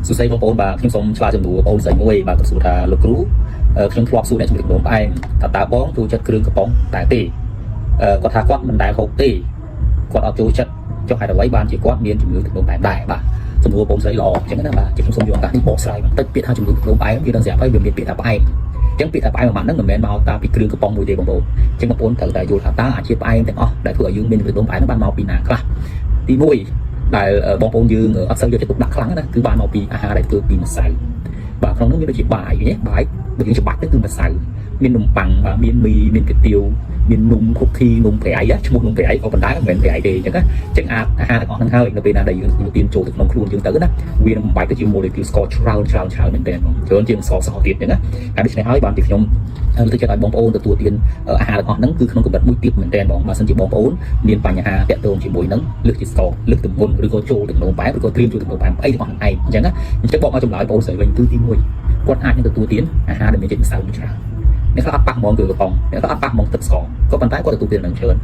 สุดท้ายบางคนแบบខ្ញុំសូមឆ្លើយសំណួរបងប្អូនស្អីមួយបាទគាត់សួរថាលោកគ្រូខ្ញុំធ្លាប់សួរអ្នកជំនាញដំណផ្អែមថាតើបងចូលចិត្តគ្រឿងកំប៉ុងតែទេគាត់ថាគាត់មិនដែលហូបទេគាត់អត់ចូលចិត្តចុះហេតុអ្វីបានជាគាត់មានជំងឺទឹកនោមផ្អែមដែរបាទសំណួរបងស្រីល្អអញ្ចឹងណាបាទខ្ញុំសូមយកឱកាសនេះបកស្រាយបន្តិចពាក្យថាជំងឺទឹកនោមផ្អែមយើងដឹងស្រាប់ហើយវាមានពាក្យថាផ្អែមអញ្ចឹងពាក្យថាផ្អែមមួយម៉ាត់ហ្នឹងមិនមែនមកតាពីគ្រឿងកំប៉ុងមួយទេបងប្អូនអញ្ចឹងបងប្អូនត្រូវតែយល់ថាតើអាជីពផ្អែមទាំងអស់ដែលធ្វើឲ្យយើងមានជំងឺទឹកនោមផ្អែមហ្នឹងបានមកពីណាខ្លះទី1ដែលបងប្អូនយើងអត់សូវយកចិត្តទុកដាក់ខ្លាំងណាគឺបានមកពីអាហារដែលធ្វើពីម្សៅបាទក្នុងនោះមានដូចជាបាយបាយបើយើងច្បាស់ទៅគឺម្សៅមាននំប៉័ងបាទមានមីមានកាទៀវមាននំគុកគីនំប្រៃឈ្មោះនំប្រៃក៏ប៉ុន្តែមិនមែនប្រៃទេអញ្ចឹងណាអញ្ចឹងអាហារទាំងអស់ហ្នឹងហើយនៅពេលណាដែលយើងទានចូលទៅក្នុងខ្លួនយើងទៅណាវានឹងបែកទៅជា molecule ស្ករច្រើនមែនទែនបងច្រើនជាងស្ករទៀតអញ្ចឹងណាហើយដូច្នេះហើយបានពីខ្ញុំទៅចិត្តឲ្យបងប្អូនទទួលទានអាហារទាំងអស់ហ្នឹងគឺក្នុងកម្រិតមួយទៀតមែនទែនបងបើសិនជាបងប្អូនមានបញ្ហាតាក់ទងជាមួយនឹងលើកជាស្ករលើកទម្ងន់ឬក៏ចូលទឹកនោមបែបឬក៏ត្រៀមចូលទឹកនោមបែបអីទាំងអស់ហ្នឹងឯងអញ្ចឹងណាអញ្ចឹងបងមកចម្លើយបងប្អូនស្រីវិញគឺទី1គាត់អាចនឹងទទួលទានអាហារដែលមានជាតិម្សៅច្រើនអ្នកខ្លះអត់ប៉ះហ្មងគឺកំប៉ុងអ្នកខ្លះអត់ប៉ះហ្មងទឹកស្ករក៏ប៉ុន្តែគាត់ទទួលទាននឹងច្រើន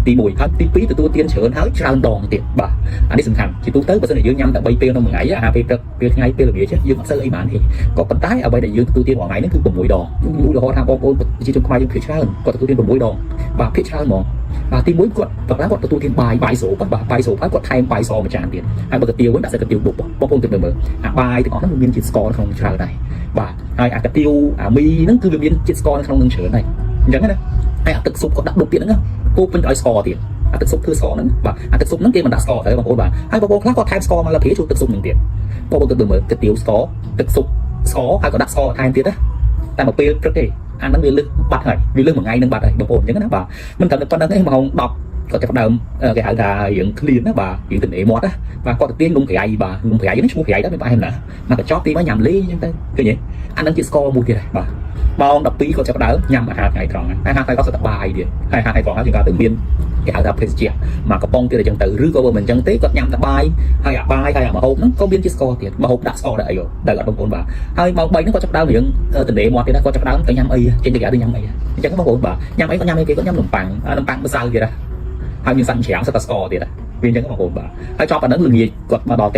ទី1ហើយទី2ទទួលទានច្រើនហើយច្រើនដងទៀតបាទអានេះសំខាន់ជាទូទៅបើសិនជាយើងញ៉ាំតែ3ពេលក្នុងមួយថ្ងៃអាពេលព្រឹកពេលថ្ងៃពេលល្ងាចយើងអត់សូវអីបានទេក៏ប៉ុន្តែអ្វីដែលយើងទទួលទានរាល់ថ្ងៃនេះគឺ6ដងខ្ញុំឧទាហរណ៍ថាបងប្អូនប្រជាជនខ្មែរយើងភាគច្រើនគាត់ទទួលទាន6ដងបាទភាគច្រើនហ្មងបាទទី1គាត់គាត់ទទួលទានបាយសូបបាទបាយសូបហើយគាត់ថែមបាយសមួយចានទៀតហើយបើកាទៀវវិញដាក់សាច់កាទៀវបុកបងប្អូនគិតមើលអាបាយទាំងអស់ហ្នឹងមានជាតិស្ករក្នុងច្រើនដែរបាទហើយអាកាទៀវអាមីហ្នឹងគឺវាមានជាតិស្ករក្នុងនឹងច្រើនដែរអញ្ចឹងណាហើយអាទឹកស៊ុបគាត់ដាក់ដុបទៀតហ្នឹងពោពេញដោយស្ករទៀតអាទឹកស៊ុបធ្វើស្ករហ្នឹងបាទអាទឹកស៊ុបហ្នឹងគេមិនដាក់ស្ករទេបងប្អូនបាទហើយបងប្អូនខ្លះគាត់ថែមស្ករមកលភាចូលទឹកស៊ុបហ្នឹងទៀតបងប្អូនគិតមើលកាទៀវស្ករទឹកស៊ុបស្ករហើយក៏ដាក់ស្ករថែមទៀតណាតែមកពេលព្រឹកទេអាហ្នឹងវាលឹះបាត់ហើយវាលឹះមួយថ្ងៃហ្នឹងបាត់ហើយបងប្អូនអញ្ចឹងណាបាទមិនតែប៉ុណ្្នឹងទេម៉ោង10គាត់ចាប់ដើមគេហៅថារឿងឃ្លៀនណាបាទរឿងទន្លេមាត់ណាបាទគាត់ទៅទាញនំប្រៃបាទនំប្រៃហ្នឹងឈ្មោះប្រៃទៅមិនផ្អែមណាមកកញ្ចប់ទីមកញ៉ាំលេងអញ្ចឹងទៅឃើញទេអាហ្នឹងជាស្ករមួយទៀតហើយបាទម៉ោង12គាត់ចាប់ដើមញ៉ាំអាហារថ្ងៃត្រង់ហើយអាហារថ្ងៃគាត់សុទ្ធតែបាយទៀតហើយអាហារថ្ងៃត្រង់ហើយជាងគាត់ទៅមានគេហៅថាភេសជ្ជៈមកកំប៉ុងទៀតអញ្ចឹងទៅឬក៏បើមិនអញ្ចឹងទេគាត់ញ៉ាំតែបាយហើយអាបាយហើយអាម្ហូបហ្នឹងក៏មានជាស្ករទៀតម្ហូបដាក់ស្ករដែរអីទៅអត់បងប្អូនបាទហើយម៉ោង3ហ្នឹងគាត់ចាប់ដើមរឿងទន្លេមាត់ទៀតណាគាត់ចាប់ដើមទៅញ៉ាំអីចេញទៅគេទៅញ៉ាំអីអញ្ចឹងបងប្អូនបាទញ៉ាំអីគាត់ញ៉ាំអីគេគាត់ញ៉ាំនំប៉័ងម្សៅទៀតណាហើយមានសាច់ច្រាំងសិតតែស្ករទៀតវាអញ្ចឹងបងប្អូនបាទហើយចប់អាហ្នឹងល្ងាចគាត់មកដល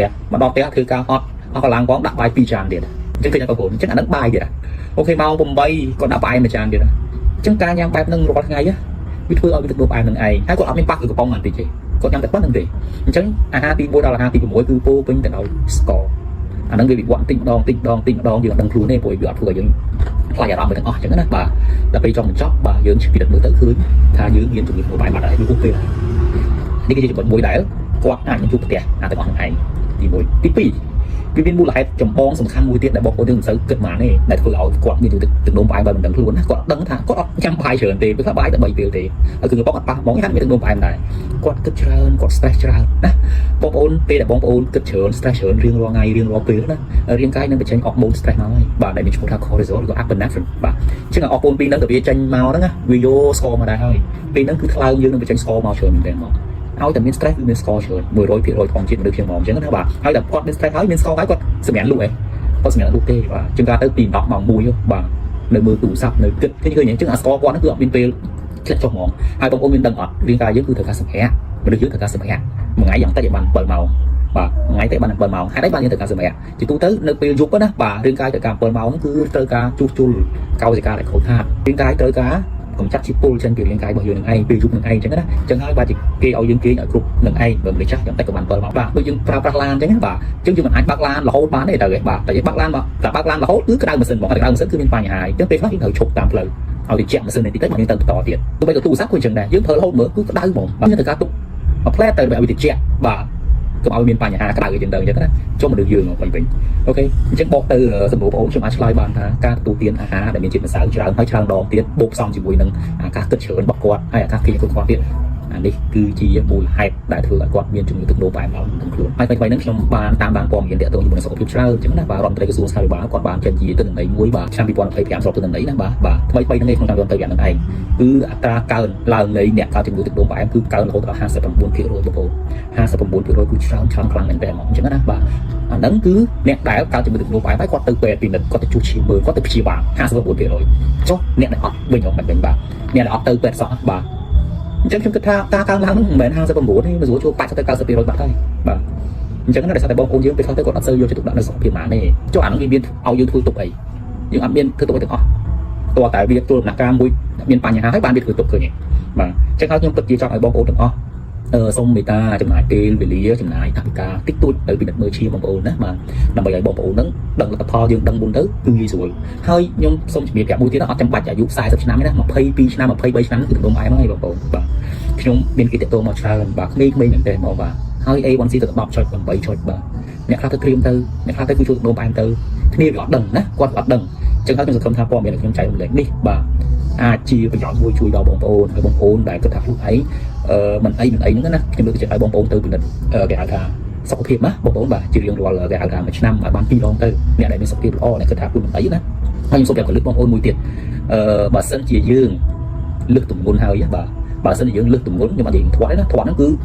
់ផ្ទះធ្វើការអត់កន្លងផងដាក់បាយ2ចានទៀតអញ្ចឹងឃើញបងប្អូនអញ្ចឹងអាហ្នឹងបាយទៀតអូខេម៉ោង8គាត់ដាក់បាយមួយចានទៀតអញ្ចឹងការញ៉ាំបែបហ្នឹងរាល់ថ្ងៃវាធ្វើឲ្យទឹកនោមផ្អែមនឹងឯងហើយគាត់អត់មានប៉ះគឺកំប៉ុងបន្តិចទេគាត់ញ៉ាំតែប៉ុណ្្នឹងទេអញ្ចឹងអាហារទី1ដល់អាហារទី6គឺពោពេញទៅដោយស្ករអាហ្នឹងវាវិវត្តតិចម្ដងយើងអត់ដឹងខ្លួនទេព្រោះវាអត់ធ្វើឲ្យយើងខ្លាចអារម្មណ៍ទាំងអស់អញ្ចឹងណាបាទដល់ពេលចង់បញ្ចប់បាទយើងពិនិត្យមើលទៅឃើញថាយើងមានជំងឺទឹកនោមផ្អែមបាត់ហើយវាពុះពេលនេះគឺជាចំណុចមួយដែលគាត់អាចនឹងជួបប្រទះអាទាំងអស់ហ្នឹងឯងទី1ទី2វាមានមូលហេតុចម្បងសំខាន់មួយទៀតដែលបងប្អូនយើងមិនសូវគិតមកទេដែលធ្វើឲ្យគាត់មានទឹកនោមផ្អែមបើមិនដឹងខ្លួនណាគាត់ដឹងថាគាត់អត់ញ៉ាំបាយច្រើនទេពេលខ្លះបាយតែ3ពេលទេហើយគឺកំប៉ុងអត់ប៉ះហ្មងហាក់មានទឹកនោមផ្អែមដែរគាត់គិតច្រើនគាត់ stress ច្រើនណាបងប្អូនពេលដែលបងប្អូនគិតច្រើន stress ច្រើនរៀងរាល់ថ្ងៃរៀងរាល់ពេលណារាងកាយនឹងបញ្ចេញ hormone stress មកហើយបាទដែលមានឈ្មោះថា cortisol ឬក៏ epinephrine បាទអញ្ចឹងhormone ពីរហ្នឹងទៅវាចេញមកហ្នឹងណាវាយកស្ករមកដែរហើយពេលហ្នឹងគឺថ្លើមយើងនឹងបញ្ចេញស្ករមកច្រើនមែនទែនមកឲ្យតែមាន stress គឺមានស្ករច្រើន100%ផងជាតិមនុស្សខ្ញុំមកអញ្ចឹងណាបាទហើយតែគាត់មាន stress ហើយមានស្ករហើយគាត់សម្រាប់លក់ឯងគាត់សម្រាប់លក់ទេបាទជាងការទៅពី10ម៉ោង1បាទនៅមើលទូរស័ព្ទនៅគិតឃើញអញ្ចឹងអាស្ករគាត់ហ្នឹងគឺអត់មានពេលធ្លាក់ចុះហ្មងហើយបងប្អូនមានដឹងអត់រាងកាយយើងគឺត្រូវការសម្ភារៈមនុស្សយើងត្រូវការសម្ភារៈមួយថ្ងៃយ៉ាងតិចឲ្យបាន7ម៉ោងបាទថ្ងៃទៅបាន7ម៉ោងហេតុអីបានយើងត្រូវការសម្ភារៈជាទូទៅនៅពេលយប់ណាបាទរាងកាយត្រូវការ7ម៉ោងហ្នឹងគឺត្រូវការជួសជុលកោសិកាដែលខូចខាតរាងកាយត្រូវការកំចាត់ជាតិពុលចេញពីរាងកាយរបស់យើងនឹងឯងពេលយប់នឹងឯងអញ្ចឹងណាអញ្ចឹងហើយបាទគេឲ្យយើងគេងឲ្យគ្រប់នឹងឯងបើមនុស្សចាស់យ៉ាងតិចក៏បាន7ម៉ោងបាទដូចយើងប្រើប្រាស់ឡានអញ្ចឹងណាបាទអញ្ចឹងយើងមិនអាចបើកឡានរហូតបានទេទៅបាទតែយើងបើកឡានរហូតគឺក្តៅម៉ាស៊ីនមកក្តៅម៉ាស៊ីនគឺមានបញ្ហាអញ្ចឹងពេលខ្លះយើងត្រូវឈប់តាមផ្លូវឲ្យត្រជាក់ម៉ាស៊ីននេះតិចមកយើងទៅបន្តទៀតទោះបីទូរស័ព្ទក៏អញ្ចឹងដែរយើងប្រើរហូតមើលគឺក្តៅហ្មងបាទយើងត្រូវការទុកមួយផ្លែទៅឲ្យវាត្រជាក់បាទកុំឲ្យមានបញ្ហាក្តៅអីចឹងទៅអញ្ចឹងណាចុះមនុស្សយើងមកវិញអូខេអញ្ចឹងបកទៅសំណួរបងប្អូនខ្ញុំអាចឆ្លើយបានថាការទទួលទានអាហារដែលមានជាតិម្សៅច្រើនហើយច្រើនដងទៀតបូកផ្សំជាមួយនឹងអាកាសគិតច្រើនរបស់គាត់ហើយអាកាសគិតរបស់គាត់ទៀតអានេះគឺជាមូលហេតុដែលធ្វើឲ្យគាត់មានជំងឺទឹកនោមផ្អែមឡើងក្នុងខ្លួនហើយថ្មីៗហ្នឹងខ្ញុំបានតាមដានព័ត៌មានទាក់ទងជាមួយនឹងសុខភាពច្រើនអញ្ចឹងណាបាទរដ្ឋមន្ត្រីក្រសួងសុខាភិបាលគាត់បានចេញជាទិន្នន័យមួយបាទឆ្នាំ2025ស្របទិន្នន័យណាបាទថ្មីៗហ្នឹងក្នុងឆ្នាំ2025ហ្នឹងឯងគឺអត្រាកើនឡើងនៃអ្នកកើតជំងឺទឹកនោមផ្អែមគឺកើនរហូតដល់ 59% បងប្អូន59% គឺច្រើនខ្លាំងមែនតើហ្មងអញ្ចឹងណាបាទអាហ្នឹងគឺអ្នកដែលកើតជំងឺទឹកនោមផ្អែមហើយគាត់ទៅពេទ្យពិនិត្យគាត់ទៅជួសជុលមើលគាត់ទៅព្យាបាល 59% ចុះអ្នកដែលអត់វិញអត់វិញបាទអ្នកដែលអត់ទៅពេទ្យសោះបាទអញ្ចឹងខ្ញុំគិតថាការកើនឡើងហ្នឹងមិនមែន 59% ទេមកស្រួលជួ 80 ទៅ 90% បាត់ហើយបាទអ chẳng là tại sao tại bom ôn dươngไปเขาแต่กดอัดเซอร์โยจะถูกดันในสองเพียงหมาเนี่ยเจ้าอ่านมีเบียนเอายูทูบตุกไอ้ยังอ่านเบียนคือตุกไปถึงอ๋อตัวแต่เบียนตัวหนักการบุยเบียนปัญญาให้บ้านเบียนคือตุกคือเนี่ยมาchẳngเขายังตึกจีจอยบอมโอนถึงอ๋อxong người ta chừng lại tiền về lý chừng lại thằng ca tích tụi từ bị đặt mơ chia bom ôn đó mà nằm bây giờ bom ôn nắng đằng là tập thò dương đằng buồn thứ cứ gì rồi hơi nhưng xong chỉ biết cả buổi tiếng đó trong bạch giả dụ sai sắp năm đó mà pay pi năm mà pay bay năm từ đông ai mới bom ôn và trong bên kia tôi mà sai và mấy nhận tiền mà và hơi ai quan si từ bọc cho bằng bảy cho và nè khác tới cream tư nè khác tới cứ chụp đông ai tư kia gọt đằng đó quạt gọt đằng chẳng khác trong không tha bom mình là trong chạy lên đi và chia và dọn vui chui đầu bom ôn đại cái thằng lúc ấy mình ấy nữa nè chúng tôi sẽ phải bom ôn từ mình cái áo thà sọc thiệp á bom ôn bà chỉ riêng rồi là cái áo thà một năm ở ban kỳ long tư nè đây mình sọc thiệp o này cái thằng của mình ấy nè hay sọc đẹp của lực bom ôn mùi tiệt bà sân chỉ dương lực tùng ngôn hơi bà sân chỉ dương lực tùng ngôn nhưng mà gì thoại nó cứ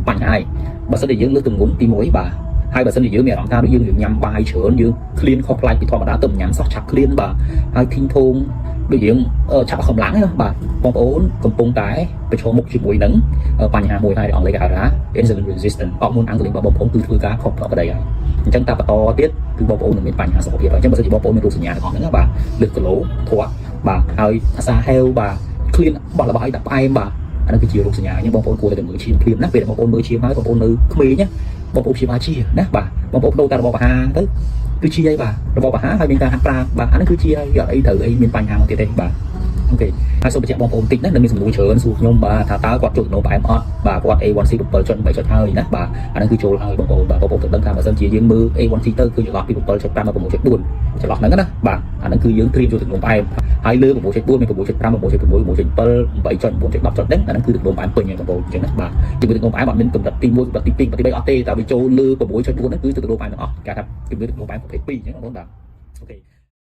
mạnh hai bà sân chỉ dương lực tùng ngôn tim mối bà hai bà sân chỉ dương mẹ làm ta đối dương nhằm bài chữa dương clean khóc lại thì thoại mà đã tầm nhắm sọc chặt clean bà hai thinh thôn đối diện chặt không lắng đó bà bom ôn cầm bông táiไปโชว์มุกชิมวยหนังปัญหามวยไทยออกเลยกันนะ insulin resistant ออกมุ่งอังกฤษแบบบอมคือการขอบต่อไปได้จังตาปะตอเตี้ยคือบอมเป็นปัญหาสุขภาพจังภาษาจีบอมเป็นรูสัญญาณของนั่นนะบ่าลึกกระโหลกถั่วบ่าเอาซาเฮลบ่าคลีนบ่าระบายดับไอบ่าอันนั้นคือจีรูสัญญาณเนี่ยบอมกลัวแต่มือชิมคลีนนะเป็นบอมมือชิมไหมบอมมือขมีเนี่ยบอมชิมอาชีนะบ่าบอมโดนตาระบายหาtớiคือชี้ไอ้บ่าระบายหาให้เป็นการหักปลาบ่าอันนั้นคือชี้ไอ้อย่างไอ้ถือไอ้เป็นปัญหาของที่ได้บ่าok hai số bệnh bom ổn định đấy là mình dùng mũi chớn xuống nhôm bà thả tá quạt chuột nấu bài mọt bà quạt A1C đục tờ chuẩn 7 hơi nè bà anh đang cứ trôi hơi bom ổn bà bom ổn tự đăng tham và dân chỉ dương mưa A1C tơ cứ lọt đi đục tờ chuẩn 5 và một buồnจะlọt nắng đó bà anh đang cứ dương trim cho từng nấu bài hai lứa một buồn mình một 5 một buồn tơ 7 chuẩn 10 chuẩn đấy anh đang cứ được nấu bài bự nhẹ bom ổn chuẩn bà chỉ được nấu bài bạn mình cầm đặt tim mua đặt tim và tim bay OT tạo bị trôi lứa của buổi chuẩn buồn nó cứ từ nấu bài nó cả thằng cứ được nấu bài một phải pi nhé các bạn ok